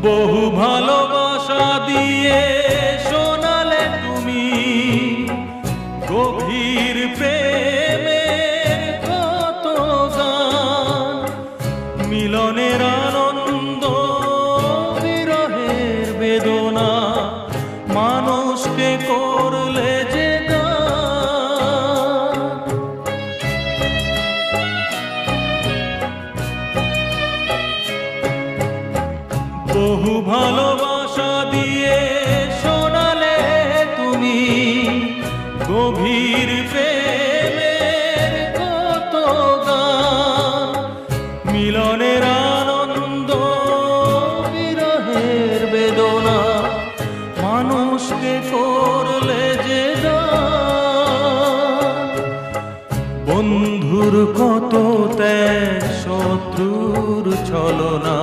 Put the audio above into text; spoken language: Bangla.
বহু ভালোবাসা দিয়ে শোনালে তুমি গভীর প্রেমের কত গান, মিলনের আনন্দ বিরহের বেদনা মানুষকে করলে যে গান। বহু ভালোবাসা দিয়ে শোনালে তুমি গভীর প্রেমের কত গান, মিলনের আনন্দ বিরহের বেদনা মানুষকে করলে যে গান। বন্ধুর কত ত্যাগ, শত্রুর ছলনা